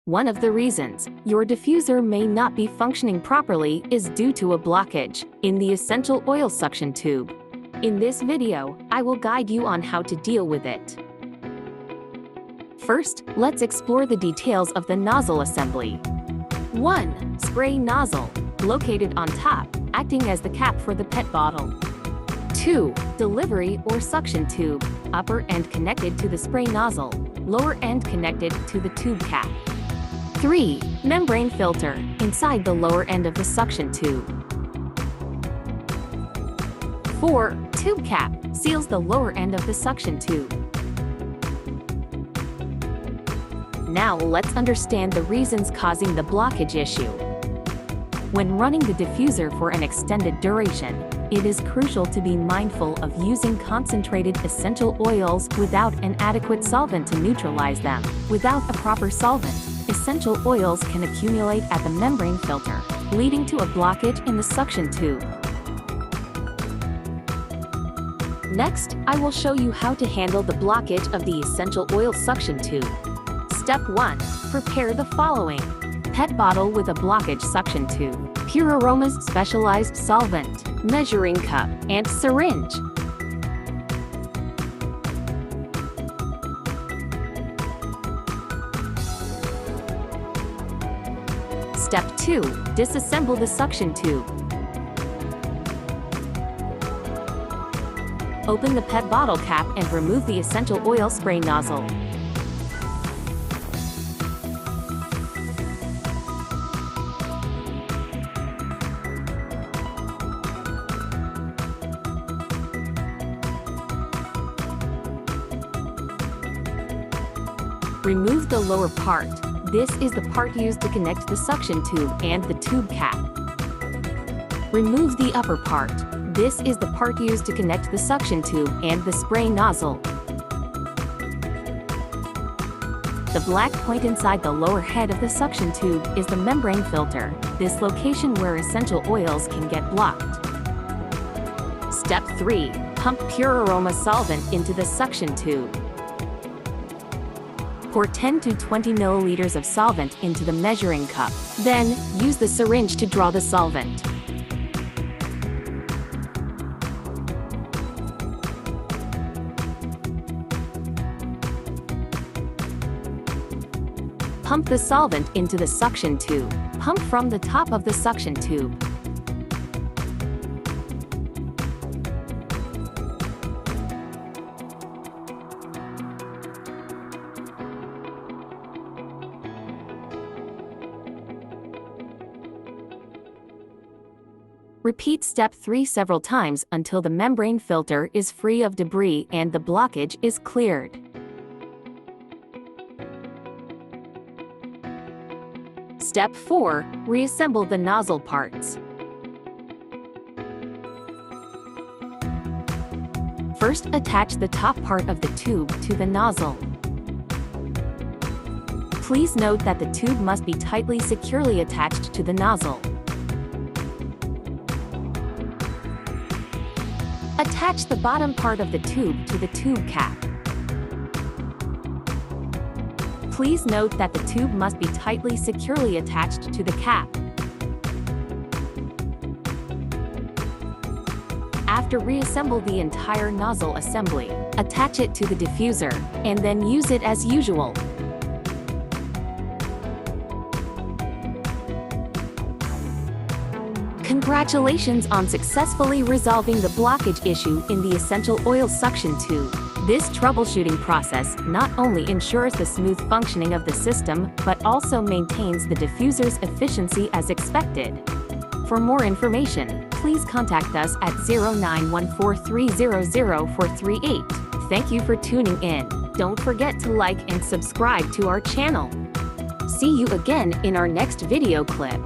One of the reasons your diffuser may not be functioning properly is due to a blockage in the essential oil suction tube. In this video, I will guide you on how to deal with it. First, let's explore the details of the nozzle assembly. 1. Spray nozzle, located on top, acting as the cap for the PET bottle. 2. Delivery or suction tube, upper end connected to the spray nozzle, lower end connected to the tube cap. 3. Membrane filter, inside the lower end of the suction tube. 4. Tube cap, seals the lower end of the suction tube. Now let's understand the reasons causing the blockage issue. When running the diffuser for an extended duration, it is crucial to be mindful of using concentrated essential oils without an adequate solvent to neutralize them. Without a proper solvent, essential oils can accumulate at the membrane filter, leading to a blockage in the suction tube. Next, I will show you how to handle the blockage of the essential oil suction tube. Step 1. Prepare the following: PET bottle with a blockage suction tube, PurAroma's specialized solvent, measuring cup, and syringe. Step 2. Disassemble the suction tube. Open the PET bottle cap and remove the essential oil spray nozzle. Remove the lower part. This is the part used to connect the suction tube and the tube cap. Remove the upper part. This is the part used to connect the suction tube and the spray nozzle. The black point inside the lower head of the suction tube is the membrane filter, this location where essential oils can get blocked. Step 3. Pump PurAroma solvent into the suction tube. Pour 10 to 20 milliliters of solvent into the measuring cup. Then, use the syringe to draw the solvent. Pump the solvent into the suction tube. Pump from the top of the suction tube. Repeat step 3 several times until the membrane filter is free of debris and the blockage is cleared. Step 4. Reassemble the nozzle parts. First, attach the top part of the tube to the nozzle. Please note that the tube must be tightly securely attached to the nozzle. Attach the bottom part of the tube to the tube cap. Please note that the tube must be tightly securely attached to the cap. After reassemble the entire nozzle assembly, attach it to the diffuser, and then use it as usual. Congratulations on successfully resolving the blockage issue in the essential oil suction tube. This troubleshooting process not only ensures the smooth functioning of the system, but also maintains the diffuser's efficiency as expected. For more information, please contact us at 0914300438. Thank you for tuning in. Don't forget to like and subscribe to our channel. See you again in our next video clip.